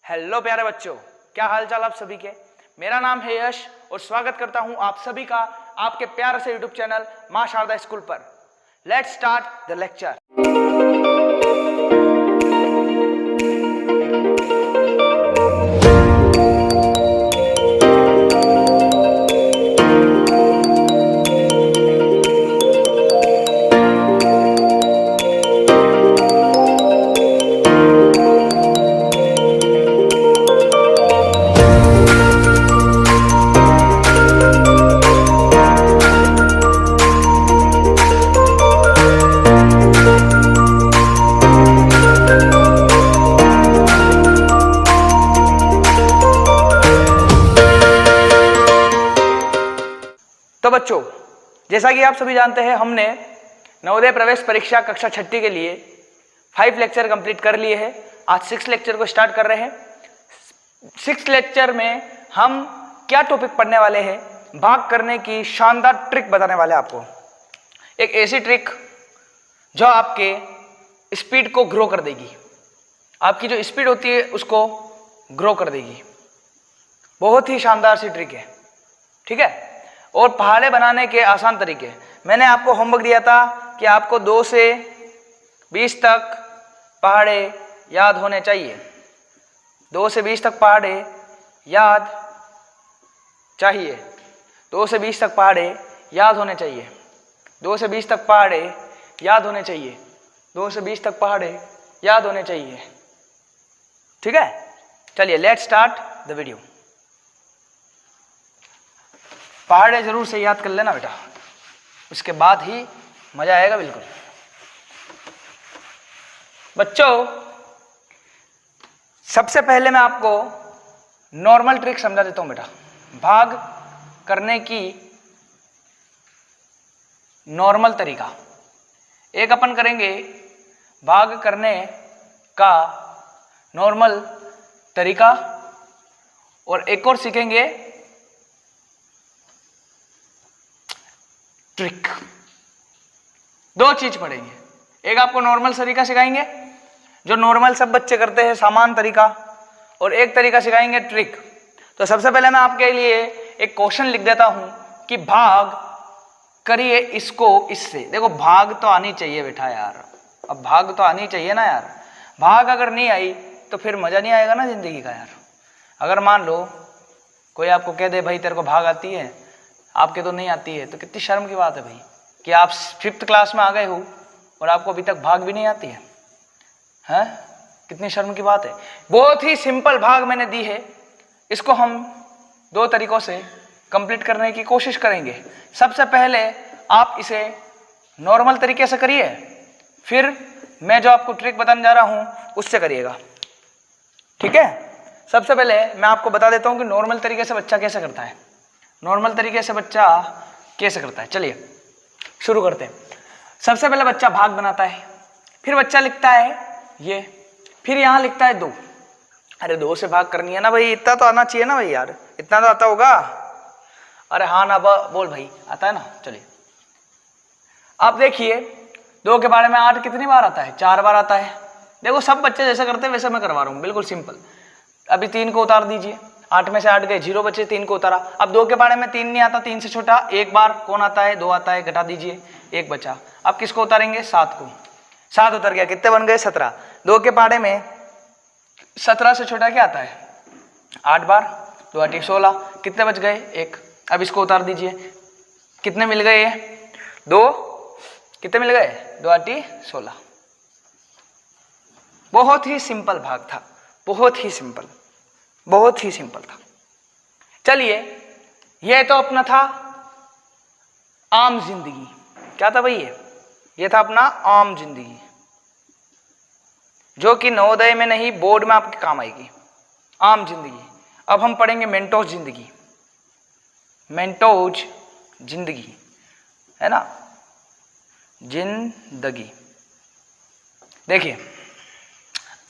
Hello प्यारे बच्चों, क्या हाल चाल आप सभी के। मेरा नाम है यश और स्वागत करता हूं आप सभी का आपके प्यारे से यूट्यूब चैनल मां शारदा स्कूल पर। Let's start the lecture. तो बच्चों, जैसा कि आप सभी जानते हैं, हमने नवोदय प्रवेश परीक्षा कक्षा 6 के लिए 5 लेक्चर कंप्लीट कर लिए हैं। आज 6 लेक्चर को स्टार्ट कर रहे हैं। 6 लेक्चर में हम क्या टॉपिक पढ़ने वाले हैं? भाग करने की शानदार ट्रिक बताने वाले हैं आपको। एक ऐसी ट्रिक जो आपके स्पीड को ग्रो कर देगी, आपकी जो स्पीड होती है उसको ग्रो कर देगी। बहुत ही शानदार सी ट्रिक है, ठीक है। और पहाड़े बनाने के आसान तरीके, मैंने आपको होमवर्क दिया था कि आपको 2 से 20 तक पहाड़े याद होने चाहिए। 2 से 20 तक पहाड़े याद चाहिए। 2 से 20 तक पहाड़े याद होने चाहिए। 2 से 20 तक पहाड़े याद होने चाहिए। 2 से 20 तक पहाड़े याद होने चाहिए, ठीक है। चलिए लेट्स स्टार्ट द वीडियो। पहाड़े जरूर से याद कर लेना बेटा, उसके बाद ही मजा आएगा बिल्कुल। बच्चों, सबसे पहले मैं आपको नॉर्मल ट्रिक समझा देता हूं बेटा। भाग करने की नॉर्मल तरीका एक अपन करेंगे, भाग करने का नॉर्मल तरीका, और एक और सीखेंगे ट्रिक। 2 चीज पढ़ेंगे। एक आपको नॉर्मल तरीका सिखाएंगे जो नॉर्मल सब बच्चे करते हैं, सामान्य तरीका, और एक तरीका सिखाएंगे ट्रिक। तो सबसे पहले मैं आपके लिए एक क्वेश्चन लिख देता हूं कि भाग करिए इसको इससे। देखो, भाग तो आनी चाहिए बेटा यार, अब भाग तो आनी चाहिए ना यार। भाग अगर नहीं आई तो फिर मजा नहीं आएगा ना जिंदगी का यार। अगर मान लो कोई आपको कह दे भाई तेरे को भाग आती है, आपके तो नहीं आती है, तो कितनी शर्म की बात है भाई कि आप 5th क्लास में आ गए हो और आपको अभी तक भाग भी नहीं आती है, हैं? कितनी शर्म की बात है। बहुत ही सिंपल भाग मैंने दी है, इसको हम 2 तरीकों से कंप्लीट करने की कोशिश करेंगे। सबसे पहले आप इसे नॉर्मल तरीके से करिए, फिर मैं जो आपको ट्रिक बताने जा रहा हूं उससे करिएगा, ठीक है। सबसे पहले मैं आपको बता देता हूं कि नॉर्मल तरीके से बच्चा कैसे करता है। नॉर्मल तरीके से बच्चा कैसे करता है, चलिए शुरू करते हैं। सबसे पहले बच्चा भाग बनाता है, फिर बच्चा लिखता है ये, फिर यहां लिखता है 2। अरे 2 से भाग करनी है ना भाई, इतना तो आना चाहिए ना भाई यार, इतना तो आता होगा। अरे हाँ ना बोल भाई, आता है ना। चलिए आप देखिए, 2 के बारे में 8 कितनी बार आता है? 4 बार आता है। देखो, सब बच्चे जैसे करते हैं वैसे मैं करवा रहा हूँ, बिल्कुल सिंपल। अभी 3 को उतार दीजिए, 8 में से 8 गए, 0 बचे, 3 को उतारा। अब 2 के बारे में 3 नहीं आता, 3 से छोटा 1 बार कौन आता है? 2 आता है, घटा दीजिए, 1 बचा। अब किसको उतारेंगे? 7 को। 7 उतर गया, कितने बन गए? 17। 2 के बारे में 17 से छोटा क्या आता है? 8 बार, 2 8 16, कितने बच गए? 1। अब इसको उतार दीजिए, कितने मिल गए? 2। कितने मिल गए? 2 8 16। बहुत ही सिंपल भाग था, बहुत ही सिंपल, बहुत ही सिंपल था। चलिए, यह तो अपना था आम जिंदगी। क्या था भाई? ये था अपना आम जिंदगी, जो कि नवोदय में नहीं बोर्ड में आपके काम आएगी। आम जिंदगी। अब हम पढ़ेंगे मेंटोज जिंदगी। मेंटोज जिंदगी है ना, जिंदगी। देखिए,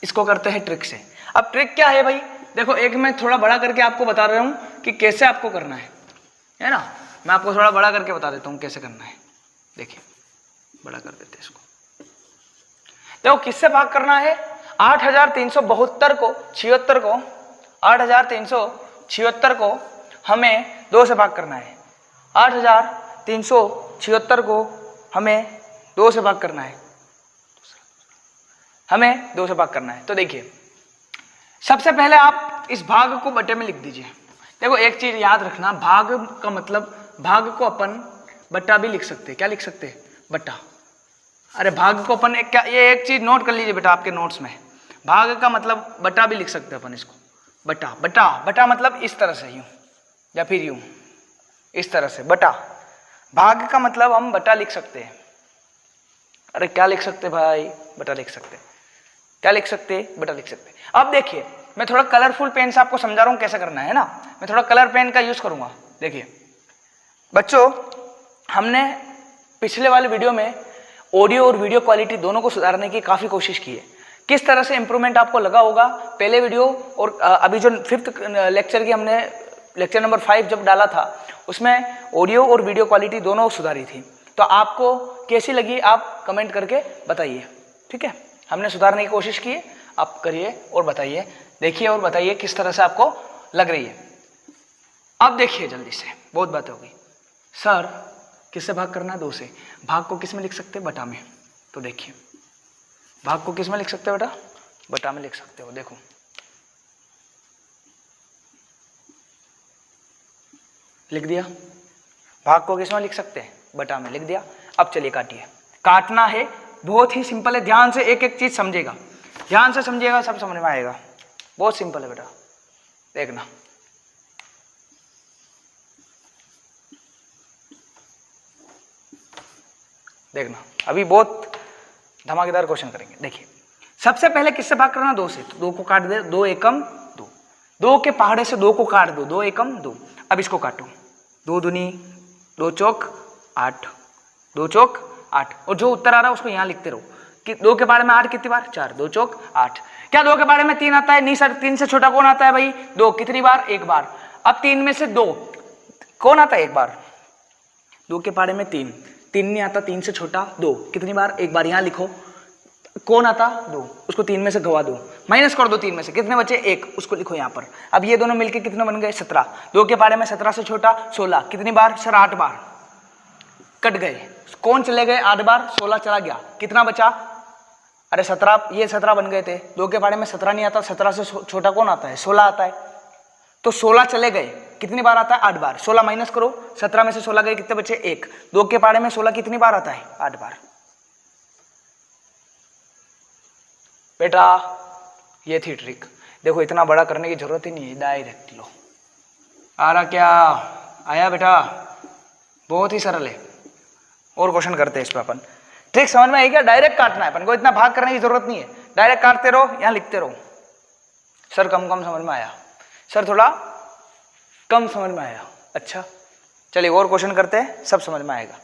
इसको करते हैं ट्रिक से। अब ट्रिक क्या है भाई? देखो, एक मैं थोड़ा बड़ा करके आपको बता रहा हूं कि कैसे आपको करना है ना। मैं आपको थोड़ा बड़ा करके बता देता हूं कैसे करना है। देखिए, बड़ा कर देते हैं इसको। देखो, किससे भाग करना है? 8376 को 8376 को हमें 2 से भाग करना है। 8376 को हमें 2 से भाग करना है, हमें 2 से भाग करना है। तो देखिए सबसे पहले आप इस भाग को बटे में लिख दीजिए। देखो एक चीज याद रखना, भाग का मतलब, भाग को अपन बट्टा भी लिख सकते हैं। क्या लिख सकते हैं? बट्टा। अरे भाग को अपन क्या, ये एक चीज नोट कर लीजिए बेटा आपके नोट्स में, भाग का मतलब बट्टा भी लिख सकते हैं अपन इसको। बट्टा बट्टा बट्टा मतलब इस तरह से, यूं या फिर यूं, इस तरह से बटा। भाग का मतलब हम बटा लिख सकते हैं। अरे क्या लिख सकते भाई? बटा लिख सकते। क्या लिख सकते? बटा लिख सकते। अब देखिए मैं थोड़ा कलरफुल पेन से आपको समझा रहा हूं कैसे करना है ना, मैं थोड़ा कलर पेन का यूज करूंगा। देखिए बच्चों, हमने पिछले वाले वीडियो में ऑडियो और वीडियो क्वालिटी दोनों को सुधारने की काफी कोशिश की है। किस तरह से इंप्रूवमेंट आपको लगा होगा पहले वीडियो और अभी जो 5th लेक्चर की हमने लेक्चर नंबर 5 जब डाला था उसमें ऑडियो और वीडियो क्वालिटी दोनों सुधारी थी। तो आपको कैसी लगी आप कमेंट करके बताइए, ठीक है। हमने सुधारने की कोशिश की है, आप करिए और बताइए, देखिए और बताइए किस तरह से आपको लग रही है। अब देखिए जल्दी से, बहुत बातें हो गई। सर किससे भाग करना है? 2 से। भाग को किस में लिख सकते हैं? बटा में। तो देखिए भाग को किस में लिख सकते हो बेटा? बटा में लिख सकते हो। देखो लिख दिया। भाग को किस में लिख सकते हैं? बटा में लिख दिया। अब चलिए काटिए। काटना है, बहुत ही सिंपल है, ध्यान से एक एक चीज समझेगा, ध्यान से समझिएगा, सब समझ में आएगा। बहुत सिंपल है बेटा, देखना। देखना अभी बहुत धमाकेदार क्वेश्चन करेंगे। देखिए सबसे पहले किससे भाग करना? 2 से। तो 2 को काट दे, 2 एकम 2। 2 के पहाड़े से 2 को काट दो, 2 एकम 2। अब इसको काटो, 2 दूनी 2 चौक 8, 2 चौक 8। और जो उत्तर आ रहा है उसको यहां लिखते रहो कि 2 के पहाड़े में 8 कितनी बार? 4, 2 चौक 8। क्या 2 के पहाड़े में 3 आता है? नहीं सर, 3 से छोटा कौन आता है भाई? 2। कितनी बार? 1 बार। अब 3 में से 2 कौन आता है? 1 बार। 2 के पहाड़े में 3 नहीं आता, 3 से छोटा 2 कितनी बार? 1 बार। यहां लिखो कौन आता? 2। उसको 3 में से गवा दो, माइनस कर दो 3 में से, कितने बचे? 1। उसको लिखो यहां पर। अब ये दोनों मिलके कितने बन गए? 17। 2 के पहाड़े में 17 से छोटा 16 कितनी बार? सर 8 बार। कट गए, कौन चले गए? 8 बार, 16 चला गया, कितना बचा? अरे 17, ये 17 बन गए थे। 2 के पहाड़े में 17 नहीं आता, 17 से छोटा कौन आता है? 16 आता है। तो 16 चले गए, कितनी बार आता है? 8 बार। 16 माइनस करो, 17 में से 16 गए, कितने बचे? 1। 2 के पहाड़े में 16 कितनी बार आता है? 8 बार। बेटा ये थी ट्रिक। देखो इतना बड़ा करने की जरूरत ही नहीं है, डायरेक्ट लो। आ रहा क्या? आया बेटा? बहुत ही सरल है। और क्वेश्चन करते हैं इस पर अपन। ट्रिक समझ में आई क्या? डायरेक्ट काटना है अपन को, इतना भाग करने की जरूरत नहीं है, डायरेक्ट काटते रहो, यहां लिखते रहो। सर कम समझ में आया, सर थोड़ा कम समझ में आया। अच्छा चलिए और क्वेश्चन करते हैं, सब समझ में आएगा।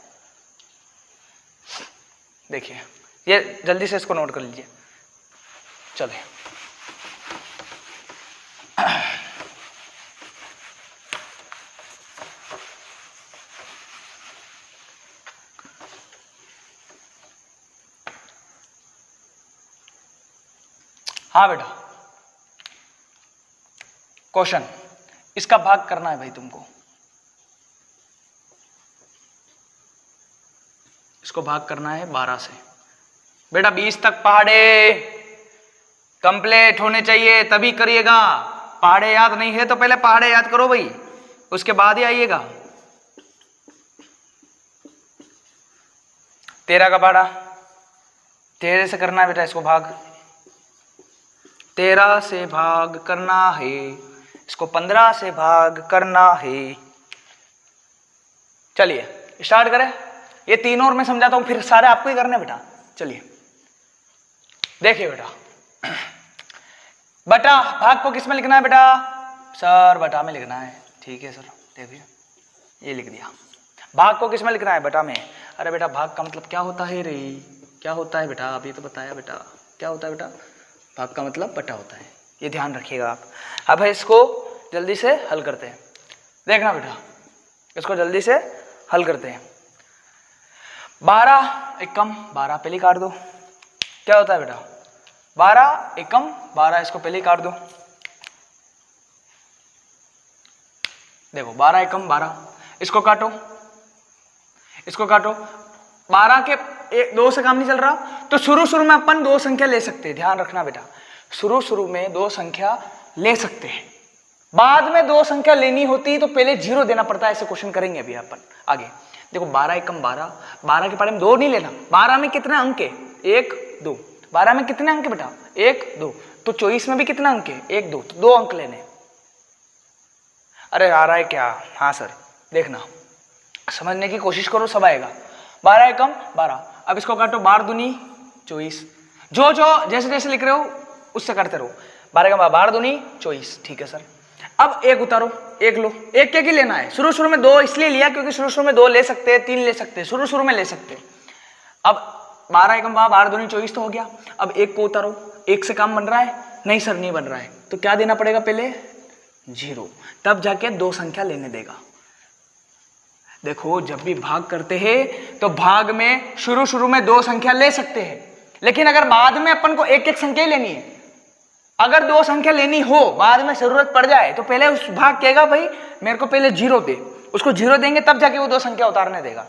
देखिए ये जल्दी से इसको नोट कर लीजिए। चलिए हाँ बेटा, क्वेश्चन इसका भाग करना है भाई तुमको। इसको भाग करना है 12 से। बेटा 20 तक पहाड़े कंप्लीट होने चाहिए, तभी करिएगा। पहाड़े याद नहीं है तो पहले पहाड़े याद करो भाई, उसके बाद ही आइएगा। 13 का पहाड़ा 13 से करना है बेटा, इसको भाग 13 से भाग करना है, इसको 15 से भाग करना है। चलिए स्टार्ट करें। ये 3 और मैं समझाता हूं, फिर सारे आपको ही करने बेटा। चलिए देखिए बेटा, बटा भाग को किस में लिखना है बेटा? सर बटा में लिखना है। ठीक है सर, देखिए ये लिख दिया। भाग को किस में लिखना है? बटा में। अरे बेटा भाग का मतलब क्या होता है रे? क्या होता है बेटा? अभी तो बताया बेटा, क्या होता है बेटा? भाग का मतलब बटा होता है, ये ध्यान रखिएगा आप। अब इसको जल्दी से हल करते हैं, देखना बेटा, इसको जल्दी से हल करते हैं। 12 एक कम 12 पहले काट दो। क्या होता है बेटा? 12 एकम 12, इसको पहले ही काट दो। देखो 12 एकम 12, इसको काटो, इसको काटो। 12 के 2 से काम नहीं चल रहा, तो शुरू में अपन 2 संख्या ले सकते हैं। ध्यान रखना बेटा, शुरू में 2 संख्या ले सकते हैं, बाद में 2 संख्या लेनी होती है तो पहले 0 देना पड़ता है। ऐसे क्वेश्चन करेंगे अभी अपन आगे। देखो 12 एकम 12, 12 के पहले में 2 नहीं लेना। 12 में कितने अंक है? 1 2। 12 में कितने अंक है बेटा? 1 2। तो 24 में भी कितना अंक है? 1 2। तो 2 अंक लेने। अरे आ रहा है क्या? हाँ सर, देखना, समझने की कोशिश करो, सब आएगा। 12 एकम 12। अब इसको काटो, 12 दूनी 24। जो जैसे जैसे लिख रहे हो उससे करते रहो। 12 एकम 12 दूनी 24। ठीक है सर। अब 1 उतारो, 1 लो। 1 क्या लेना है? शुरू में 2 इसलिए लिया क्योंकि शुरू में 2 ले सकते हैं, 3 ले सकते हैं, शुरू में ले सकते हैं। अब 12 एकम 12 दूनी 24 तो हो गया। अब 1 को उतारो, 1 से काम बन रहा है? नहीं सर, नहीं बन रहा है। तो क्या देना पड़ेगा? पहले 0, तब जाके 2 संख्या लेने देगा। देखो जब भी भाग करते हैं तो भाग में शुरू में 2 संख्या ले सकते हैं, लेकिन अगर बाद में अपन को एक संख्या ही लेनी है, अगर 2 संख्या लेनी हो, बाद में जरूरत पड़ जाए, तो पहले उस भाग कहेगा भाई मेरे को पहले 0 दे। उसको 0 देंगे तब जाके वो 2 संख्या उतारने देगा।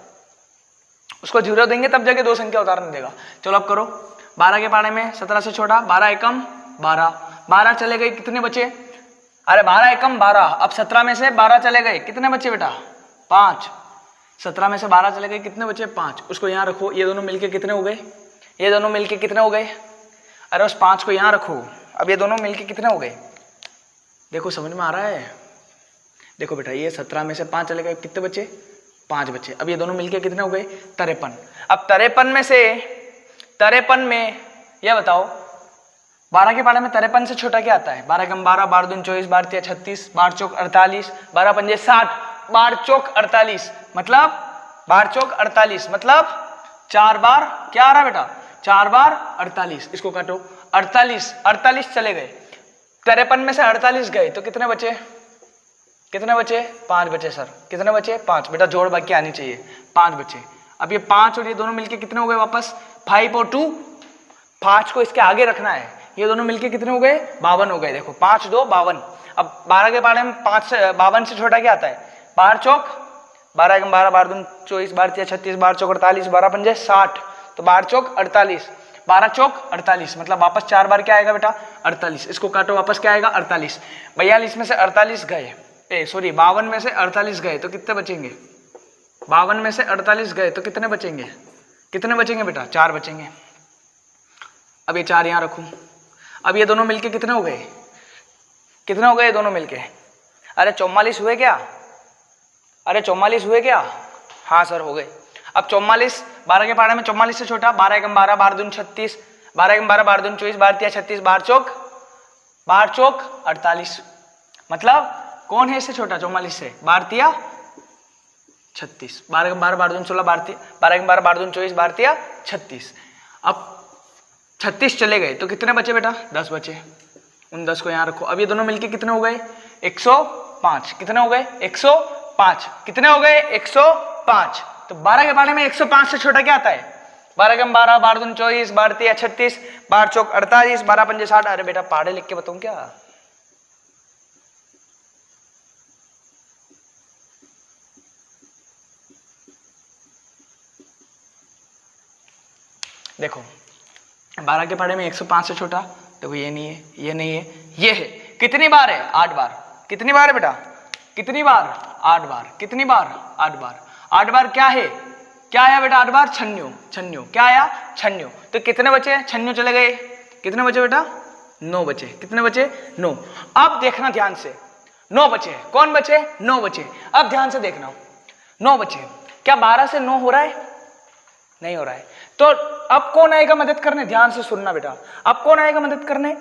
उसको 0 देंगे तब जाके 2 संख्या उतारने देगा। चलो अब करो। 12 के पाड़े में 17 से छोटा, 12 एकम 12। 12 चले गए, कितने बचे? अरे 12 एकम 12। अब 17 में से 12 चले गए, कितने बचे बेटा? 5। 17 में से 12 चले गए, कितने बचे? 5। उसको यहाँ रखो। ये दोनों मिलके कितने हो गए? ये दोनों मिलके कितने हो गए? अरे उस 5 को यहाँ रखो। अब ये दोनों मिलके कितने हो गए? देखो समझ में आ रहा है? देखो बेटा, ये 17 में से 5 चले गए, कितने बचे? 5 बचे। अब ये दोनों मिलके कितने हो गए? 53। अब 53 में से 53 में ये बताओ, 12 के पाड़े में 53 से छोटा क्या आता है? 12 एकम 12, 12 दूनी 24, 12 तिया 36, 12 चौक 48, 12 पंजे 60, 12 चौक 48, मतलब 12 चौक 48, मतलब 4 बार क्या आ रहा है बेटा? 4 बार 48। इसको काटो, 48 चले गए। 53 में से 48 गए तो कितने बचे? कितने बचे? 5 बचे सर। कितने बचे? 5। बेटा जोड़ बाकी आनी चाहिए। 5 बचे। अब ये 5 और ये दोनों मिलके कितने हो गए वापस? 5 और 2, 5 को इसके आगे रखना है। ये दोनों मिलके कितने हो गए? 52 हो गए। देखो 5 2 52। अब 12 के पाड़े में 5 से 52 से छोटा क्या आता है? 12 चौक 12 एकम 12, 12 दूनी 24, 12 तिया 36, 12 चौक 48, 12 पंजे 60, तो 12 चौक 48, 12 चौक 48, मतलब वापस 4 बार क्या आएगा बेटा? 48। इसको काटो, वापस क्या आएगा? 48। 42 में से 48 गए, 52 में से 48 गए तो कितने बचेंगे? 52 में से 48 गए तो कितने बचेंगे? कितने बचेंगे बेटा? 4 बचेंगे। अब ये 4 यहाँ रखूं। अब ये दोनों मिलके कितने हो गए? कितने हो गए दोनों मिलके? अरे 44 हुए क्या? अरे 44 हुए क्या? हाँ सर हो गए। अब 44, 12 के पाड़े में 44 से छोटा, 12 एकम 12, 12 दूनी 36, 12 एकम 12, 12 दूनी 24, 12 तिया 36, 12 चौक 48, मतलब कौन है इससे छोटा? 44 से 12 तिया 36, 12 एकम 12, 12 दूनी 16, 12 एकम 12, 12 दूनी 24, 12 तिया 36। अब 36 चले गए तो कितने बचे बेटा? 10 बचे। उन 10 को यहाँ रखो। अब ये दोनों मिलके कितने हो गए? 105। कितने हो गए? 105। कितने हो गए? 105। तो 12 के पाड़े में 105 से छोटा क्या आता है? 12 एकम 12, 12 दूनी 24, 12 तिया 36, 12 चौक 48, 12 पंजे 60। अरे बेटा पाड़े लिख के बताऊं क्या? देखो 12 के पाड़े में 105 से छोटा, देखो ये नहीं है, ये नहीं है, ये है। कितनी बार है? 8 बार। कितनी बार है बेटा? कितनी बार? 8 बार। कितनी बार? 8 बार। 8 बार क्या है? क्या आया बेटा? 8 बार छन्न्यू। क्या आया? छन्न्यू। तो कितने बचे? छन्न्यू चले गए। कितने बचे बेटा? 9 बचे। कितने बचे? 9। अब देखना ध्यान से, 9 बचे। कौन बचे? 9 बचे। अब ध्यान से देखना, 9 बचे। क्या 12 से 9 हो रहा है? नहीं हो रहा है। तो अब कौन आएगा मदद करने? ध्यान से सुनना बेटा। अब कौन आएगा मदद करने?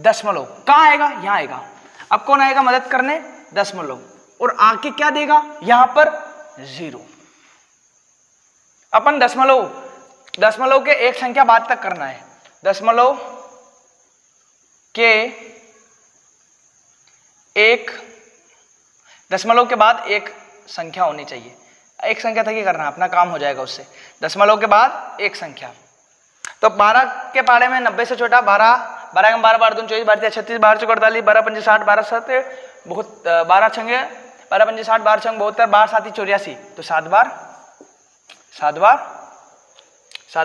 दशमलव। कहां आएगा? यहां आएगा। अब कौन आएगा मदद करने? दशमलव। और आके क्या देगा? यहां पर 0। अपन दशमलव के एक संख्या बाद तक करना है। दशमलव के बाद एक संख्या होनी चाहिए। एक संख्या तक ही करना है, अपना काम हो जाएगा उससे। दशमलव के बाद एक संख्या। तो 12 के पारे में 90 से छोटा 12, 12 में 12 12 दून 24, 12 36, 12 चौक 48, 12 पंजे 60, 12 7 बहुत 12 छंगे 12 पंजे 60, 12 छंग 72, 12 7 84, तो 7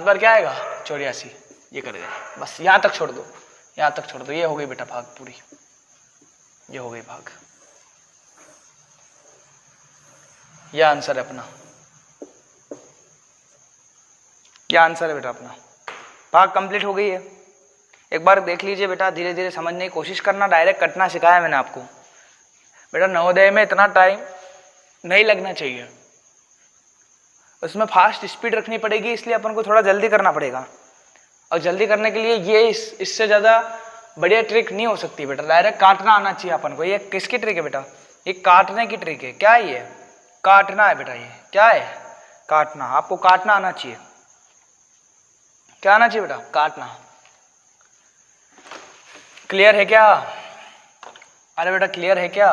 बार क्या आएगा 84, ये करेगा। बस यहाँ तक छोड़ दो, यहाँ तक छोड़ दो, ये हो गई बेटा भाग पूरी, ये हो गई भाग, यह आंसर है अपना, यह आंसर है बेटा अपना। भाग कंप्लीट हो गई है। एक बार देख लीजिए बेटा, धीरे धीरे समझने की कोशिश करना, डायरेक्ट कटना सिखाया मैंने आपको बेटा। नवोदय में इतना टाइम नहीं लगना चाहिए, उसमें फास्ट स्पीड रखनी पड़ेगी, इसलिए अपन को थोड़ा जल्दी करना पड़ेगा। और जल्दी करने के लिए ये इससे ज़्यादा बढ़िया ट्रिक नहीं हो सकती बेटा, डायरेक्ट काटना आना चाहिए अपन को। ये किसकी ट्रिक है बेटा? ये काटने की ट्रिक है। क्या है ये? काटना है बेटा। ये क्या है? काटना। आपको काटना आना चाहिए। क्या आना चाहिए बेटा? काटना। क्लियर है क्या? अरे बेटा क्लियर है क्या?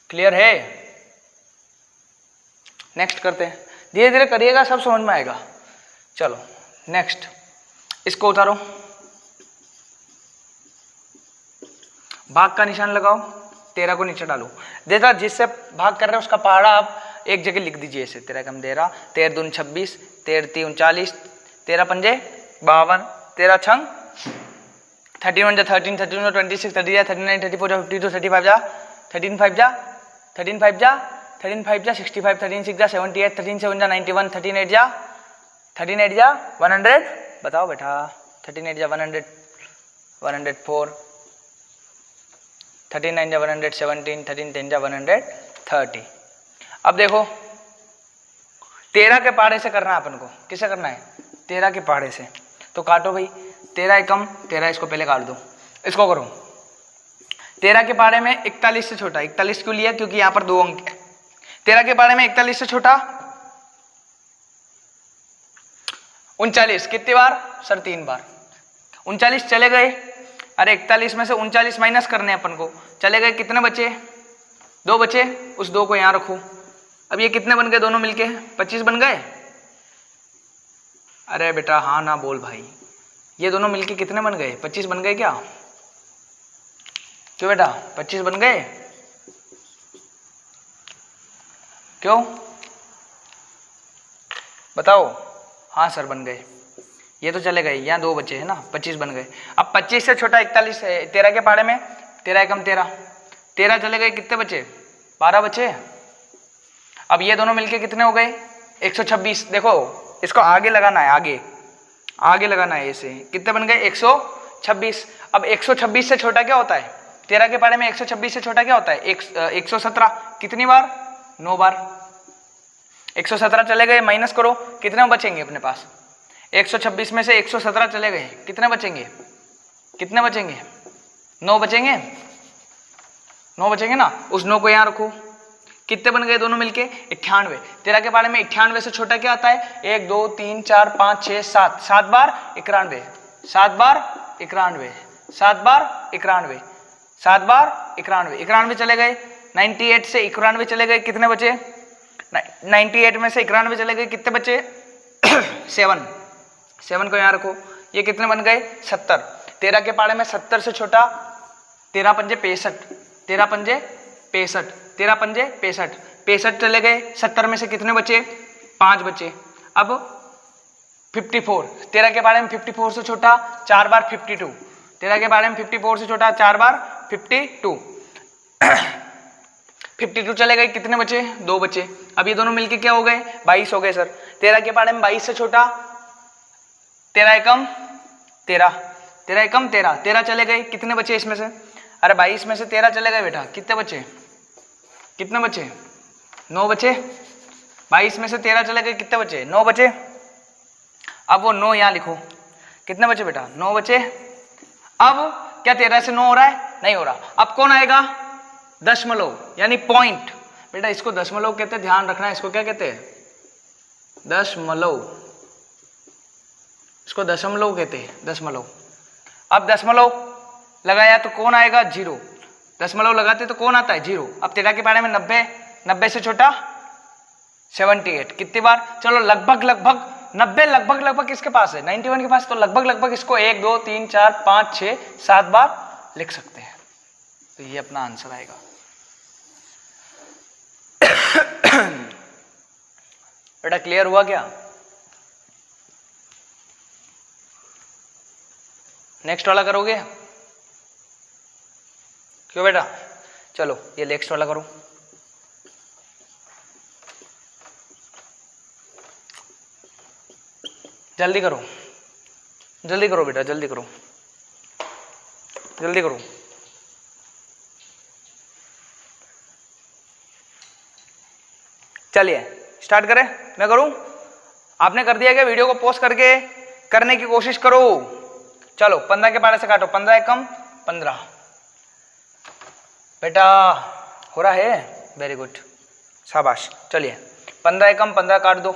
क्लियर है? नेक्स्ट करते हैं, धीरे धीरे करिएगा, सब समझ में आएगा। चलो नेक्स्ट, इसको उतारो, भाग का निशान लगाओ, 13 को नीचे डालो। देखा जिससे भाग कर रहे हैं उसका पहाड़ा आप एक जगह लिख दीजिए ऐसे, 13 कम 13, 13 दून 26, 13 3 39, 13 पंजे 52, 13 छंग 31 जा 13, 31 26, 30 39, 34 जा 52, 35 जा 13 5 जा 13 5 जा 13 5 जा 65, 13 6 जा 78, 13 7 जा 91, 13 8 जा 100। बताओ बेटा, 13 8 जा 100, 104, 13 9 जा 117, 13 10 जा 130। अब देखो 13 के पहाड़े से करना है अपन को। किसे करना है? 13 के पहाड़े से। तो काटो भाई, 13 एकम 13, इसको पहले काट दो। इसको करो, 13 के पहाड़े में 41 से छोटा। 41 क्यों लिया? क्योंकि यहाँ पर 2 अंक है। 13 के पहाड़े में 41 से छोटा 39। कितनी बार सर? 3 बार। 39 चले गए। अरे 41 में से 39 माइनस करने अपन को, चले गए। कितने बचे? 2 बचे। उस 2 को यहाँ रखो। अब ये कितने बन गए दोनों मिलके? 25 बन गए। अरे बेटा हाँ ना बोल भाई, ये दोनों मिलके कितने बन गए? 25 बन गए क्या? क्यों बेटा 25 बन गए? क्यों बताओ? हाँ सर बन गए। ये तो चले गए, यहाँ 2 बचे है ना, 25 बन गए। अब 25 से छोटा 41 है। 13 के पहाड़े में 13 एकम 13, 13 चले गए। कितने बचे? 12 बचे। अब ये दोनों मिलके कितने हो गए? 126। देखो इसको आगे लगाना है, आगे लगाना है ऐसे। कितने बन गए? 126। अब 126 से छोटा क्या होता है? 13 के पहाड़े में 126 से छोटा क्या होता है? 117। कितनी बार? 9 बार। 117 चले गए, माइनस करो, कितने बचेंगे अपने पास? 126 में से 117 चले गए, कितने बचेंगे? कितने बचेंगे? 9 बचेंगे। 9 बचेंगे ना। उस 9 को यहाँ रखो। कितने बन गए दोनों मिलके? 98। 13 के बारे में 98 से छोटा क्या आता है? 1 2 3 4 5 6 7, 7 बार 91, 7 बार 91, 7 बार 91, 7 बार 91, 91 चले गए। 98 से 91 चले गए, कितने बचे? 98 में से 91 चले गए, कितने बचे? 7, 7 को यहाँ रखो। ये कितने बन गए? 70। 13 के पाड़े में 70 से छोटा 13 पंजे 65, 13 पंजे 65, 13 पंजे 65, 65 चले गए। 70 में से कितने बचे? 5 बचे। अब 54, 13 के बारे में 54 से छोटा 4 बार 52, 13 के बारे में 54 से छोटा 4 बार 52, 52 चले गए, कितने बचे? 2 बचे। अब ये दोनों मिलके क्या हो गए? 22 हो गए सर। 13 के बारे में 22 से छोटा 13 एकम 13, 13 एकम 13, 13 चले गए, कितने बचे इसमें से? अरे 22 में से 13 चले गए बेटा, कितने बचे? कितने बचे? 9 बचे। 22 में से 13 चले गए, कितने बचे? 9 बचे। अब वो 9 यहाँ लिखो, कितने बचे बेटा? 9 बचे। अब क्या 13 से 9 हो रहा है? नहीं हो रहा। अब कौन आएगा? दशमलव, यानी पॉइंट। बेटा इसको दशमलव कहते हैं, ध्यान रखना। इसको क्या कहते हैं? दशमलव। इसको दशमलव कहते हैं, दशमलव। अब दशमलव लगाया तो कौन आएगा? 0। दशमलव लगाते तो कौन आता है? 0। अब 13 के बारे में 90, 90 से छोटा 78, कितनी बार? चलो लगभग लगभग 90 लगभग लगभग किसके पास है, 91 के पास, तो लगभग लगभग इसको 1 2 3 4 5 6 7 बार लिख सकते हैं। तो ये अपना आंसर आएगा। बेटा क्लियर हुआ क्या? नेक्स्ट वाला करोगे? क्यों बेटा? चलो ये नेक्स्ट वाला करो। जल्दी करो, जल्दी करो बेटा, जल्दी करो, जल्दी करो। चलिए स्टार्ट करें, मैं करूं? आपने कर दिया क्या? वीडियो को पॉज करके करने की कोशिश करो। चलो 15 के पारे से काटो, 15 एकम 15। बेटा हो रहा है, वेरी गुड, शाबाश। चलिए 15 एकम 15 काट दो,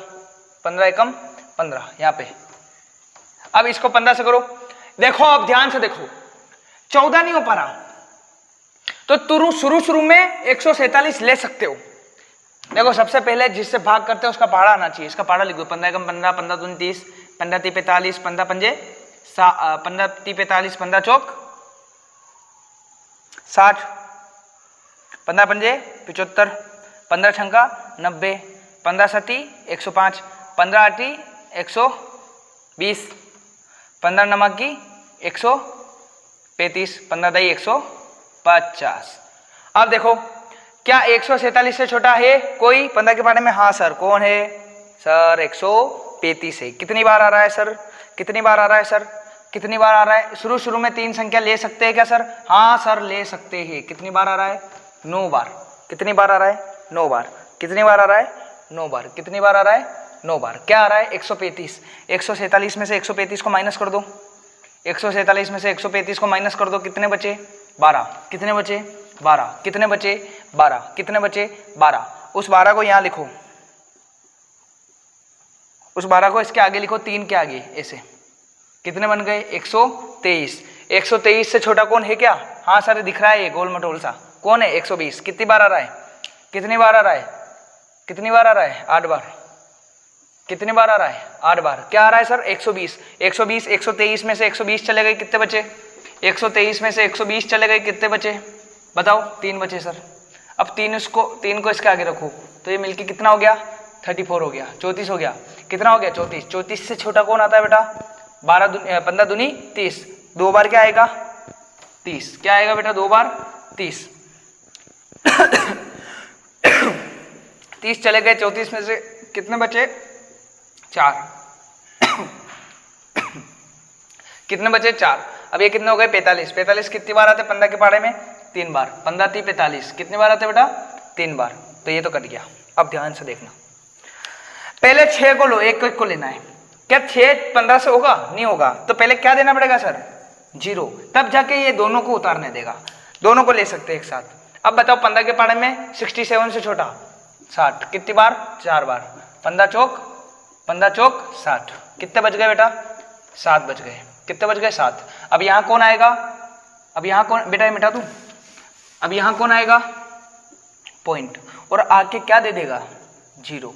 15 एकम 15 यहाँ पे। अब इसको 15 से करो। देखो अब ध्यान से देखो, 14 नहीं हो पा रहा तो तुम शुरू में 147 ले सकते हो। देखो सबसे पहले जिससे भाग करते हैं उसका पहाड़ा आना चाहिए। इसका पहाड़ा लिख दो, 15 एकम 15, 15 दूनी 30, 15 ती 45, 15 पंजे 15 ती 45, 15 चौक 60, 15 पंजे 75, 15 छंका 90, 15 सती 105, 15 आटी 120, 15 नमक की 135, 15 दही 150। अब देखो क्या 147 से छोटा है कोई 15 के पारे में? हाँ सर। कौन है सर? 135 है। कितनी बार आ रहा है सर? कितनी बार आ रहा है सर? कितनी बार आ रहा है? शुरू में 3 संख्या ले सकते हैं क्या सर? हाँ सर ले सकते हैं। कितनी बार आ रहा है? 9 बार। कितनी बार आ रहा है? 9 बार। कितनी बार आ रहा है? 9 बार। कितनी बार आ रहा है? 9 बार। क्या आ रहा है? 135। 147 में से 135 को माइनस कर दो, 147 में से 135 को माइनस कर दो, कितने बचे? 12। कितने बचे? 12। कितने बचे? 12। कितने बचे? 12। उस 12 को यहाँ लिखो, उस 12 को इसके आगे लिखो, 3 के आगे ऐसे। कितने बन गए? 123। 123 से छोटा कौन है क्या? हाँ सर दिख रहा है ये गोल मटोल सा। कौन है? 120। कितनी बार आ रहा है? कितनी बार आ रहा है? कितनी बार आ रहा है? 8 बार। कितनी बार आ रहा है? 8 बार। क्या आ रहा है सर? 120। 120 123 में से 120 चले गए, कितने बचे? 123 में से 120 चले गए, कितने बचे? बताओ। 3 बचे सर। अब 3 को इसके आगे रखो तो ये मिलके कितना हो गया? 34 हो गया, 34 हो गया। कितना हो गया? 34। 34 से छोटा कौन आता है बेटा? 15 दूनी 30। 2 बार क्या आएगा? 30। क्या आएगा बेटा? 2 बार 30। 30 चले गए, 34 में से कितने बचे? 4। कितने बचे? 4। अब ये कितने हो गए? 45। 45 कितनी बार आते 15 के पहाड़े में? 3 बार। 15 ती 45 कितनी बार आते बेटा? 3 बार। तो ये तो कट गया। अब ध्यान से देखना, पहले 6 को लो, एक को लेना है। क्या 6 15 से होगा? नहीं होगा। तो पहले क्या देना पड़ेगा सर? 0। तब जाके ये दोनों को उतारने देगा। दोनों को ले सकते हैं एक साथ। अब बताओ 15 के पहाड़े में 67 से छोटा 60 कितनी बार? 4 बार। 15 चौक 60। कितने बच गए बेटा? 7 बच गए। कितने बच गए? 7। अब यहाँ कौन आएगा? अब यहाँ कौन बेटा? ये मिटा दूं। अब यहाँ कौन आएगा? पॉइंट। और आके क्या दे देगा? 0।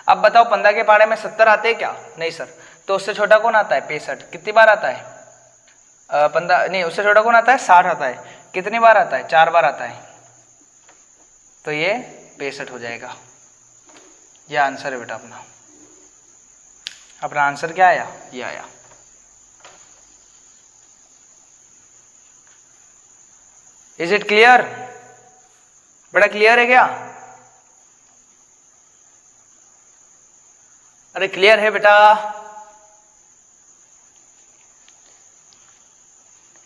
अब बताओ 15 के पहाड़े में 70 आते हैं क्या? नहीं सर। तो उससे छोटा कौन आता है? 65। कितनी बार आता है? 15 नहीं, उससे छोटा कौन आता है? 60 आता है। कितनी बार आता है? 4 बार आता है। तो ये 65 हो जाएगा। ये आंसर है बेटा अपना। अपना आंसर क्या आया? ये आया। Is it clear? बेटा क्लियर है क्या? अरे क्लियर है बेटा?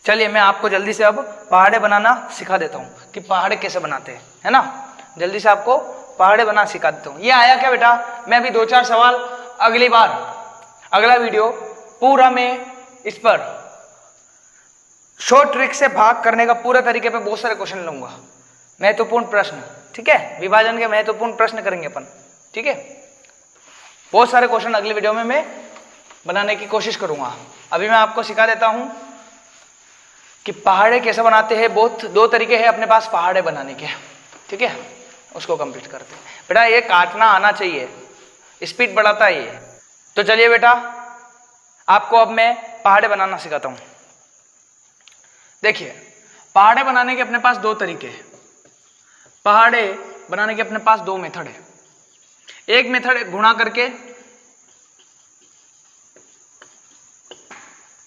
चलिए मैं आपको जल्दी से अब पहाड़े बनाना सिखा देता हूं कि पहाड़े कैसे बनाते हैं, है ना। जल्दी से आपको पहाड़े बना सिखा देता हूं। ये आया क्या बेटा? मैं अभी 2-4 सवाल अगली बार, अगला वीडियो पूरा मैं इस पर शॉर्ट ट्रिक से भाग करने का पूरा तरीके पे बहुत सारे क्वेश्चन लूंगा, महत्वपूर्ण प्रश्न, ठीक है। विभाजन के महत्वपूर्ण प्रश्न करेंगे अपन, ठीक है। बहुत सारे क्वेश्चन अगली वीडियो में मैं बनाने की कोशिश करूंगा। अभी मैं आपको सिखा देता हूं कि पहाड़े कैसे बनाते हैं। बहुत 2 तरीके हैं अपने पास पहाड़े बनाने के, ठीक है। उसको कंप्लीट करते हैं बेटा। ये काटना आना चाहिए, स्पीड बढ़ाता है ये। तो चलिए बेटा, आपको अब मैं पहाड़े बनाना सिखाता हूं। देखिए, पहाड़े बनाने के अपने पास दो तरीके हैं। पहाड़े बनाने के अपने पास दो मेथड है। एक मेथड है गुणा करके,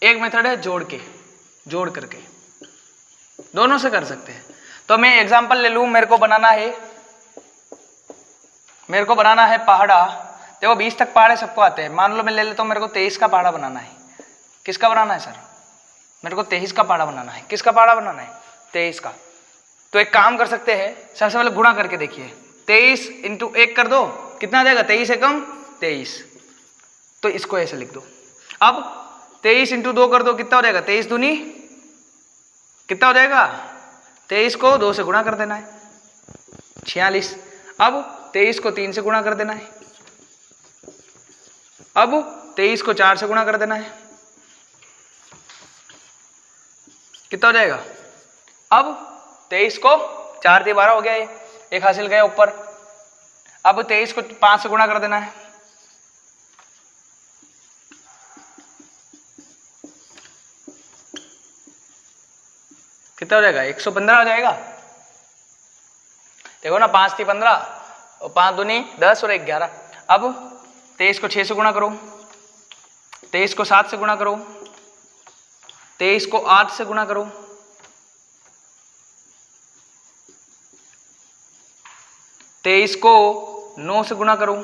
एक मेथड है जोड़ करके, दोनों से कर सकते हैं। तो मैं एग्जांपल ले लूं, मेरे को बनाना है पहाड़ा। देखो 20 तक पहाड़े सबको आते हैं। मान लो मैं ले लेता हूं, मेरे को 23 का पहाड़ा बनाना है। किसका बनाना है सर? मेरे को 23 का पहाड़ा बनाना है। किसका पहाड़ा बनाना है? 23 का। तो एक काम कर सकते हैं, सबसे पहले गुणा करके देखिए। 23 इंटू 1 कर दो, कितना आ जाएगा? 23 एकम 23। तो इसको ऐसे लिख दो। अब 23 इंटू 2 कर दो, कितना हो जाएगा? 23 दूनी कितना हो जाएगा? 23 को 2 से गुणा कर देना है, 46। अब 23 को 3 से गुणा कर देना है। अब 23 को 4 से गुणा कर देना है, कितना हो जाएगा? अब 23 को 4 × 12 हो गया, ये एक हासिल गया ऊपर। अब 23 को 5 से गुणा कर देना है, कितना हो जाएगा? 115 हो जाएगा। देखो ना, 5 × 15 और 5 दूनी 10 और 1 11। अब 23 को 6 से गुणा करो, 23 को 7 से गुणा करो, 23 को 8 से गुणा करो, 23 को 9 से गुणा करो,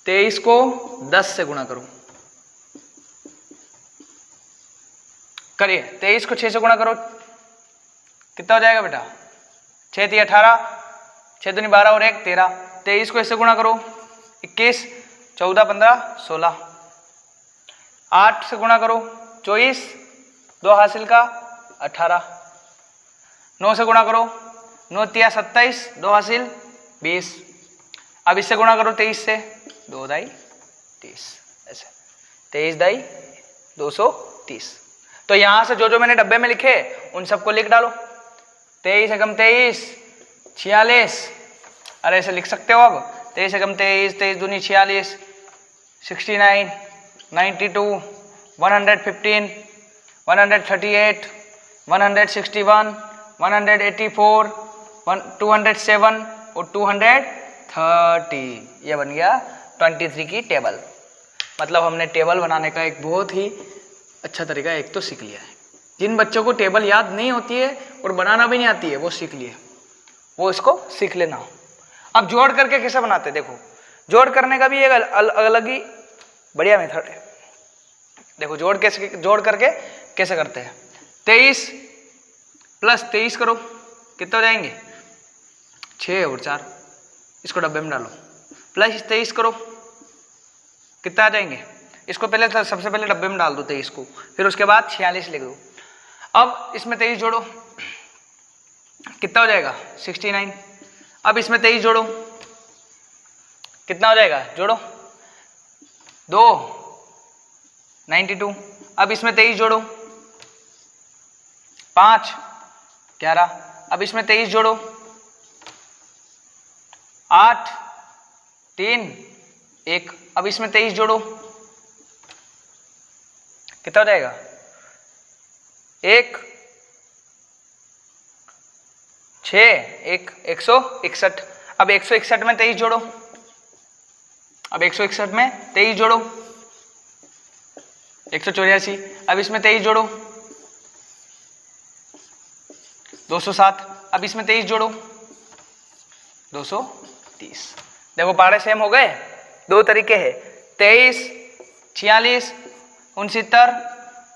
23 को 10 से गुणा करो। करिए, 23 को 6 से गुणा करो, कितना हो जाएगा बेटा? 6 × 18, 6 दूनी 12 और 1 13। 23 को इससे गुणा करो, 21, 14 15 16। 8 से गुणा करो, 24, 2 हासिल का 18। 9 से गुणा करो, 9 × 27, 2 हासिल 20। अब इससे गुणा करो 23 से, 2 दाई 30, ऐसे 23 दाई 230। तो यहां से जो मैंने डब्बे में लिखे उन सबको लिख डालो। 23 एकम 23, 46। अरे ऐसे लिख सकते हो। अब 23 एकम 23, 23 दूनी 46, 69, 92, 115, 138, 161, 184, 207 और 230। ये बन गया 23 की टेबल। मतलब हमने टेबल बनाने का एक बहुत ही अच्छा तरीका एक तो सीख लिया है। जिन बच्चों को टेबल याद नहीं होती है और बनाना भी नहीं आती है, वो सीख लिए, वो इसको सीख लेना। अब जोड़ करके कैसे बनाते हैं? देखो, जोड़ करने का भी एक अलग ही बढ़िया मेथड है। देखो जोड़ करके कैसे करते हैं। 23 प्लस 23 करो, कितने हो जाएंगे? 6 और 4, इसको डब्बे में डालो। प्लस 23 करो, कितना आ जाएंगे? इसको सबसे पहले डब्बे में डाल दो 23 को, फिर उसके बाद 46 लिख दो। अब इसमें 23 जोड़ो, कितना हो जाएगा? 69। अब इसमें 23 जोड़ो, कितना हो जाएगा? जोड़ो 2, 92। अब इसमें 23 जोड़ो, 5, 11। अब इसमें 23 जोड़ो, 8, 3, 1। अब इसमें 23 जोड़ो, कितना हो जाएगा? 1, 6, 1, 161। अब 161 में 23 जोड़ो, अब 161 में 23 जोड़ो, 184। अब इसमें 23 जोड़ो, 207। अब इसमें 23 जोड़ो, 230। देखो पहाड़े सेम हो गए। दो तरीके हैं, 23, 46, 69।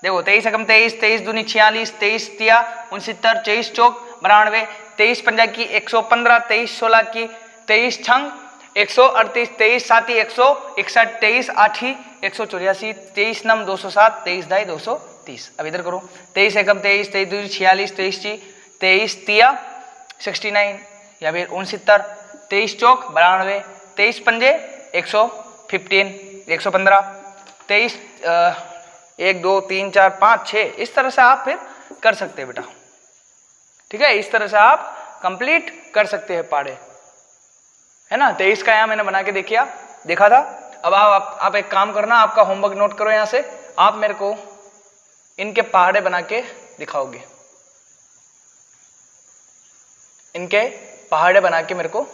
देखो 23 एकम 23, 23 दूनी 46, 23 तिया 69, 24 चौक 92, 23 पंजा की 115, 23 16 की 23 छंग 138, 23 साती 161, 23 आठी 184, 23 नम 207, 23 दाई 230। अब इधर करो, 23 एकम 23, 23 दूनी 46, 23 ची 23 तिया 69 या फिर 69, 23 चौक 92, 23 पंजे 115, 115, 23 1 2 3 4 5 6। इस तरह से आप फिर कर सकते हैं बेटा, ठीक है। इस तरह से आप कंप्लीट कर सकते हैं पहाड़े, है ना। 23 का यहाँ मैंने बना के देखा था। अब आप एक काम करना, आपका होमवर्क नोट करो यहां से, आप मेरे को इनके पहाड़े बना के दिखाओगे, इनके पहाड़े बना के मेरे को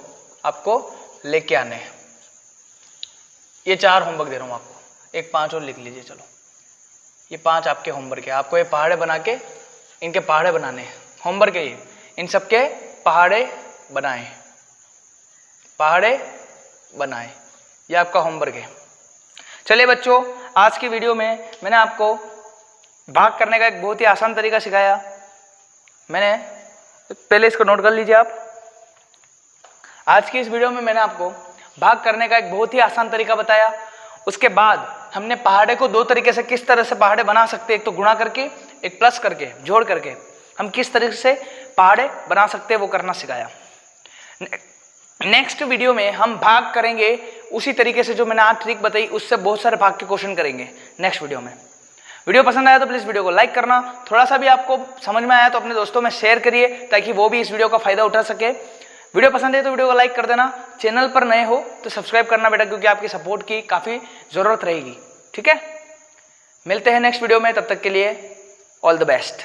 आपको लेके आने हैं। ये 4 होमवर्क दे रहा हूं आपको, एक 5 और लिख लीजिए। चलो ये 5 आपके होमवर्क है, आपको ये पहाड़े बना के इनके पहाड़े बनाने हैं। होमवर्क है ये, इन सबके पहाड़े बनाए, पहाड़े बनाए, ये आपका होमवर्क है। चलिए बच्चों, आज की वीडियो में मैंने आपको भाग करने का एक बहुत ही आसान तरीका सिखाया। मैंने पहले इसको नोट कर लीजिए आप। आज की इस वीडियो में मैंने आपको भाग करने का एक बहुत ही आसान तरीका बताया। उसके बाद हमने पहाड़े को 2 तरीके से किस तरह से पहाड़े बना सकते हैं, एक तो गुणा करके, एक प्लस करके, जोड़ करके हम किस तरीके से पहाड़े बना सकते हैं वो करना सिखाया। नेक्स्ट वीडियो में हम भाग करेंगे उसी तरीके से जो मैंने आज ट्रिक बताई, उससे बहुत सारे भाग के क्वेश्चन करेंगे नेक्स्ट वीडियो में। वीडियो पसंद आया तो प्लीज वीडियो को लाइक करना, थोड़ा सा भी आपको समझ में आया तो अपने दोस्तों में शेयर करिए ताकि वो भी इस वीडियो का फायदा उठा सके। वीडियो पसंद है तो वीडियो को लाइक कर देना, चैनल पर नए हो तो सब्सक्राइब करना बेटा, क्योंकि आपकी सपोर्ट की काफी जरूरत रहेगी। ठीक है, मिलते हैं नेक्स्ट वीडियो में, तब तक के लिए ऑल द बेस्ट।